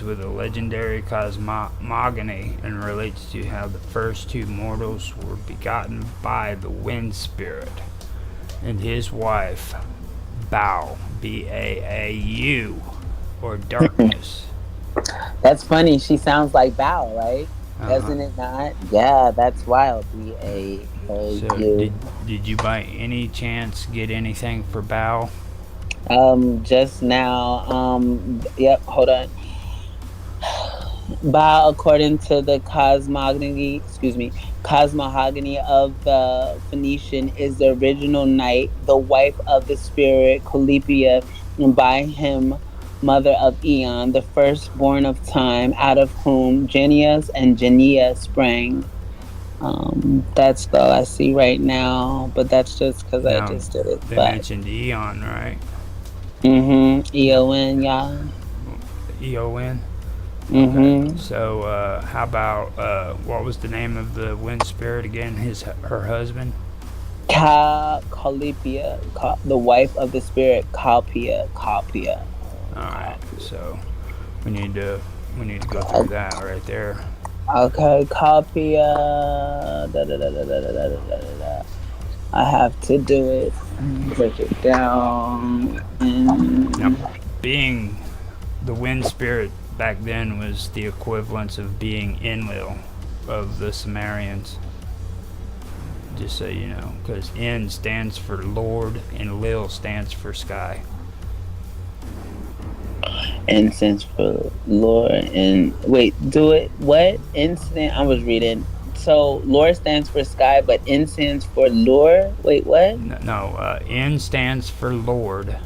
begins with a legendary cosmogony and relates to how the first two mortals were begotten by the wind spirit and his wife, Bao, Baau, or darkness. That's funny. She sounds like Bow, right? Uh-huh. Doesn't it not? Yeah, that's wild. So, Baau. did you by any chance get anything for Bao? Just now. Yep. Hold on. Ba, according to the cosmogony of the Phoenician, is the original night, the wife of the spirit Colepia, and by him, mother of Eon, the firstborn of time, out of whom Genius and Genia sprang. That's all I see right now, but that's just because I Now, just did it. they But mentioned Eon, right? Eon, yeah. EON? Okay. Mm-hmm. So, how about, what was the name of the wind spirit again? Her husband? Calypia, the wife of the spirit Calpia, Calpia, Alright, Calpia. so we need to we need to go through that right there. Okay, Calpia. Da, da, da, da, da, da, da, da, da, da. I have to do it. Break it down. Now, being the wind spirit back then was the equivalence of being Enlil of the Sumerians. Just so you know, because En stands for Lord and Lil stands for sky. Incense for Lord and wait, do it. What incense? I was reading. So Lord stands for sky, but incense for lore. Wait, what? No, N stands for Lord,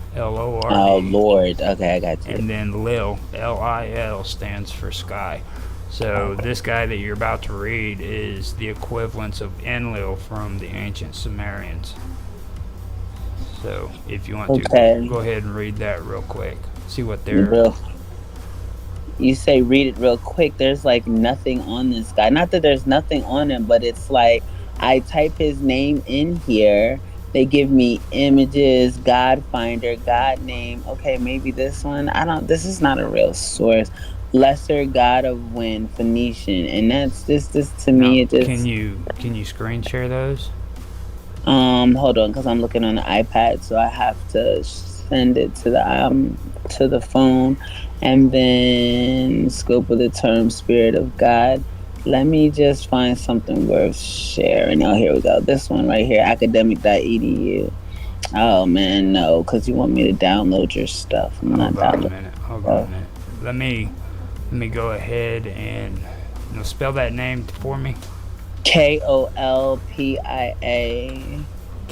Oh Lord, Lord. Okay, I got you. and then Lil, Lil, stands for sky. So Okay. this guy that you're about to read is the equivalence of Enlil from the ancient Sumerians. So if you want to Okay. go ahead and read that real quick. See what they're. Real You say read it real quick. There's like nothing on this guy. Not that there's nothing on him, but it's like I type his name in here. They give me images, God Finder, God name. Okay, maybe this one. I don't. This is not a real source. Lesser God of Wind, Phoenician, and that's just this to Now, me. It just can you screen share those? hold on, because I'm looking on the iPad, so I have to send it to the phone, and then scope of the term Spirit of God. Let me just find something worth sharing. Oh, here we go. This one right here, academic.edu. Oh man, no, because you want me to download your stuff. I'm not Hold on a downloading minute. Hold on a stuff. minute. Let me go ahead and spell that name for me. Kolpia.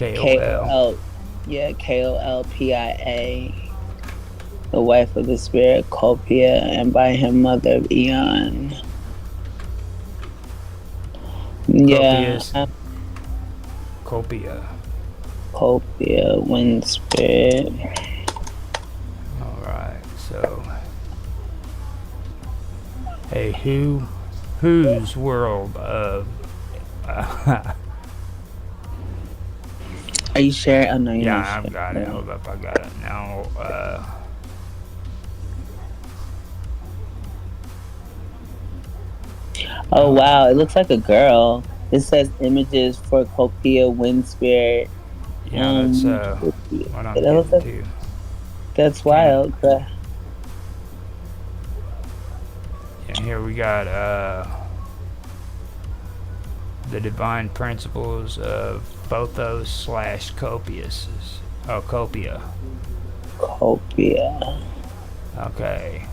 K O K O L. L. Yeah, Kolpia. The wife of the spirit Colpia, and by him mother of Eon. Yeah, Copious. Copia. Colpia, wind spirit. All right. So, hey, whose world of Are you sure? Oh no, you're not yeah, sure. I've got it. Hold up, I got it now. Oh wow, it looks like a girl. It says images for Colpia, wind spirit. Yeah, that's It what I'm looks getting like to. that's Can wild. Yeah, here we got the divine principles of Bothos slash Copius. Oh, Copia. Colpia. Okay.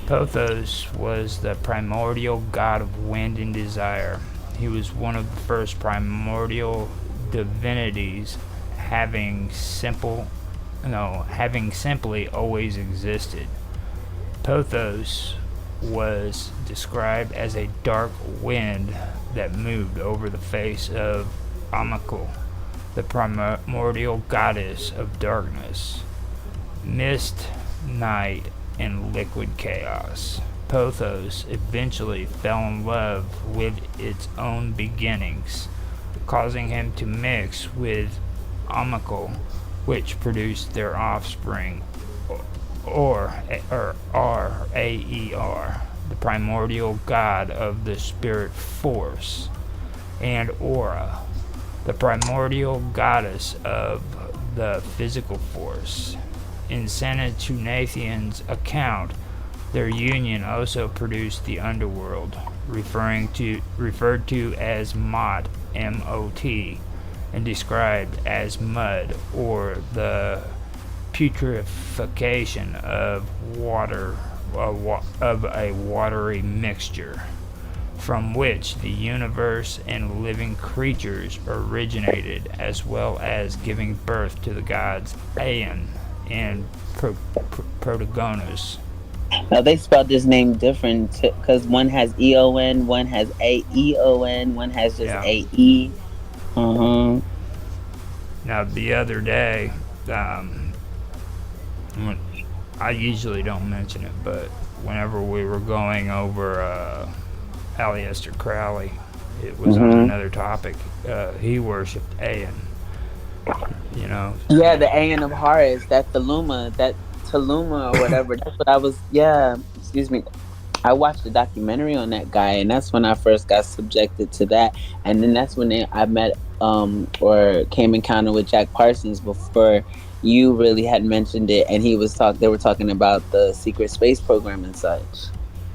Pothos was the primordial god of wind and desire. He was one of the first primordial divinities having simple having simply always existed. Pothos was described as a dark wind that moved over the face of Amakul, the primordial goddess of darkness, mist, night, and liquid chaos. Pothos eventually fell in love with its own beginnings, causing him to mix with Amakul, which produced their offspring, or R, A-E-R, the primordial god of the spirit force, and Aura, the primordial goddess of the physical force. In Sanatunathian's account, their union also produced the underworld, referred to as Mot, M-O-T, and described as mud, or the putrefaction of water, of a watery mixture, from which the universe and living creatures originated, as well as giving birth to the gods Aeon and Protagonus. Now they spelled this name different because one has EON, one has AEON, one has just Yeah. AE. Uh-huh. Now, the other day, um, I usually don't mention it, but whenever we were going over Aleister Crowley, it was on another topic. He worshipped Aeon, you know. Yeah, the Aeon of Horus, that Taluma or whatever. That's what I was. Yeah, excuse me. I watched a documentary on that guy, and that's when I first got subjected to that. And then that's when I met or came encounter with Jack Parsons before you really had mentioned it. And they were talking about the secret space program and such.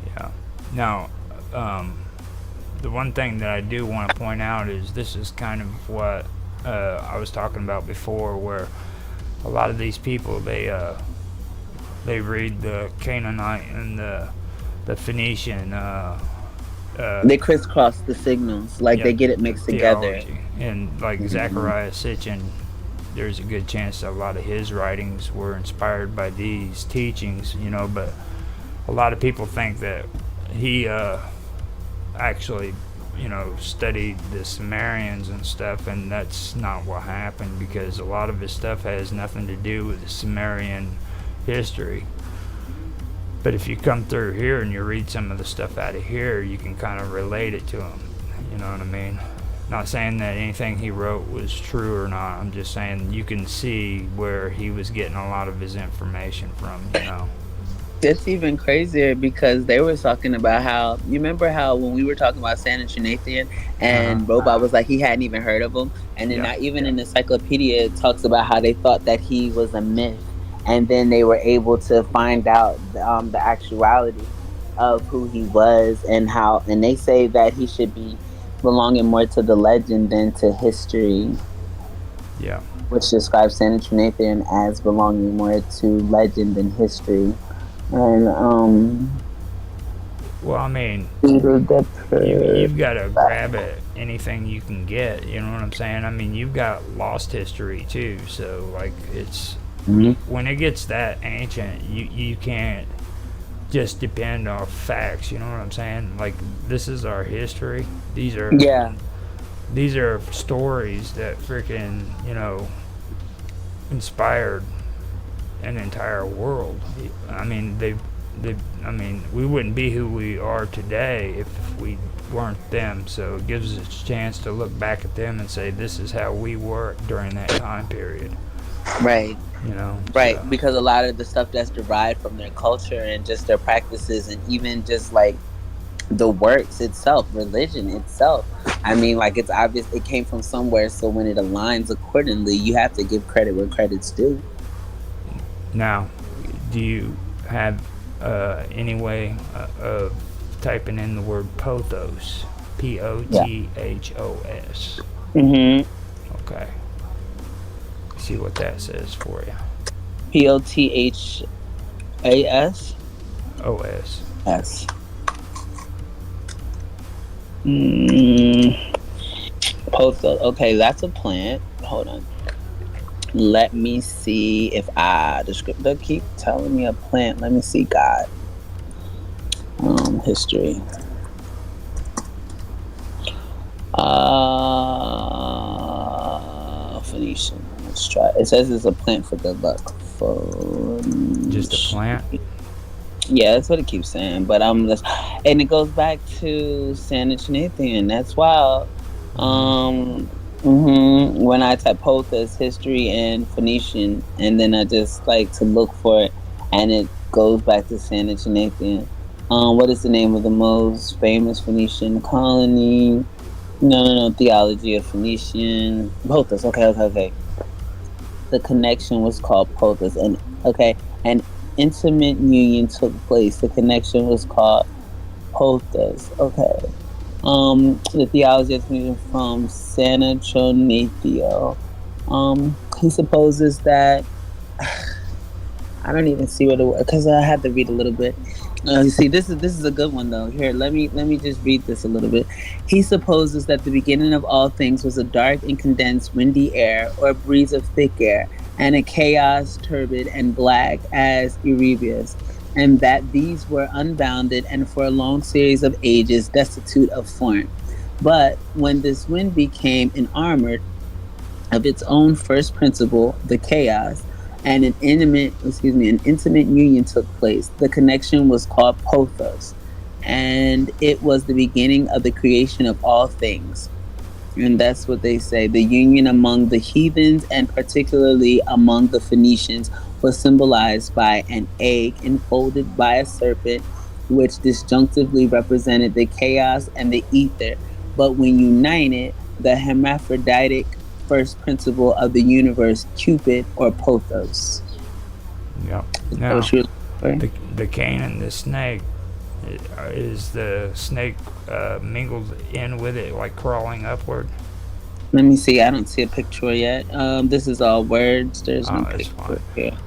Yeah. Now, the one thing that I do want to point out is this is kind of what I was talking about before, where a lot of these people they read the Canaanite and the Phoenician. They crisscross the signals, like they get it mixed together. And like Zechariah Sitchin, there's a good chance that a lot of his writings were inspired by these teachings, you know. But a lot of people think that he actually, you know, studied the Sumerians and stuff, and that's not what happened, because a lot of his stuff has nothing to do with the Sumerian history. But if you come through here and you read some of the stuff out of here, you can kind of relate it to him. You know what I mean? Not saying that anything he wrote was true or not. I'm just saying you can see where he was getting a lot of his information from, you know. It's even crazier because they were talking about how, you remember how when we were talking about Sanatunathian and Robot was like he hadn't even heard of him, and then not even in the encyclopedia it talks about how they thought that he was a myth, and then they were able to find out the actuality of who he was, and they say that he should be belonging more to the legend than to history. Yeah. Which describes Sanatunathian as belonging more to legend than history. And well, I mean, you've got to grab at anything you can get, you know what I'm saying? I mean, you've got lost history too, so like it's when it gets that ancient, you can't just depend on facts, you know what I'm saying? Like, this is our history. These are stories that freaking, you know, inspired an entire world. I mean, I mean, we wouldn't be who we are today if we weren't them. So it gives us a chance to look back at them and say, this is how we were during that time period. Right. You know. Right, so. Because a lot of the stuff that's derived from their culture and just their practices, and even just like the works itself, religion itself. I mean, like, it's obvious it came from somewhere. So when it aligns accordingly, you have to give credit where credit's due. Now, do you have any way of typing in the word pothos? P-O-T-H-O-S. Okay. See what that says for you. P-O-T-H-A-S? O-S. S. Pothos. Okay, that's a plant. Hold on. Let me see if the script does keep telling me a plant. Let me see. God. History. Phoenician. Let's try. It says it's a plant for good luck. Just a plant? Yeah, that's what it keeps saying. But and it goes back to Sanatunathian. That's wild. When I type Pothos, history, and Phoenician, and then I just like to look for it, and it goes back to San Nathan. What is the name of the most famous Phoenician colony? No, no, no. Theology of Phoenician. Pothos. Okay, okay, okay. The connection was called Pothos, and okay, an intimate union took place. The connection was called Pothos. Okay. The theology of Phoenician from Santa Tronatio. He supposes that I don't even see what it was because I had to read a little bit. You see, this is a good one though. Here, let me just read this a little bit. He supposes that the beginning of all things was a dark and condensed, windy air, or a breeze of thick air, and a chaos turbid and black as Erebus, and that these were unbounded and for a long series of ages destitute of form. But when this wind became enarmored of its own first principle, the chaos, and an intimate union took place. The connection was called pothos, and it was the beginning of the creation of all things. And that's what they say. The union among the heathens, and particularly among the Phoenicians, was symbolized by an egg enfolded by a serpent, which disjunctively represented the chaos and the ether, but when united, the hermaphroditic first principle of the universe, Cupid or Pothos. Yep. Is that Now, what you're looking for? the cane and the snake, is the snake mingled in with it, like crawling upward? Let me see. I don't see a picture yet. This is all words. There's no Oh, that's fine. picture here.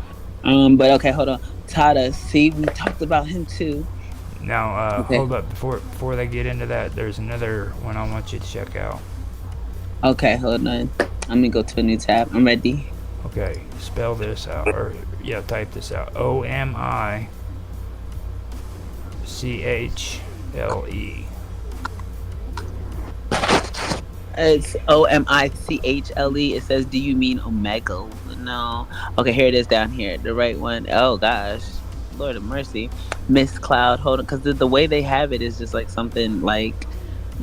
But okay, hold on. Tada, see, we talked about him too. Now, Okay. hold up. Before they get into that, there's another one I want you to check out. Okay, hold on. I'm gonna go to a new tab. I'm ready. Okay, spell this out, or yeah, type this out. OMICHLE. It's OMICHLE. It says, "Do you mean Omega?" No. Okay, here it is down here. The right one. Oh gosh, Lord of mercy, Miss Cloud. Hold on, because the way they have it is just like something like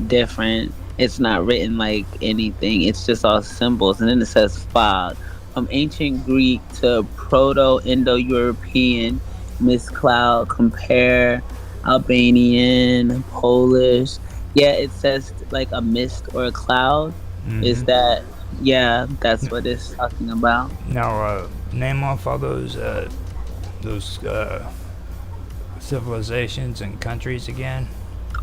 different. It's not written like anything. It's just all symbols, and then it says fog. From ancient Greek to Proto-Indo-European, Miss Cloud. Compare Albanian, Polish. Yeah, it says like a mist or a cloud. Is Mm-hmm. that? Yeah, that's what it's talking about. Now, name off all those civilizations and countries again.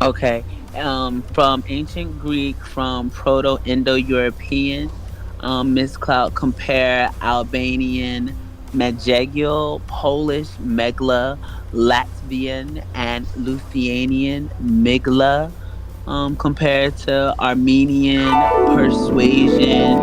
Okay. From ancient Greek, from Proto-Indo-European, Miss Cloud, compare Albanian Megiel, Polish Megla, Latvian and Lithuanian Migla, compared to Armenian Persuasion,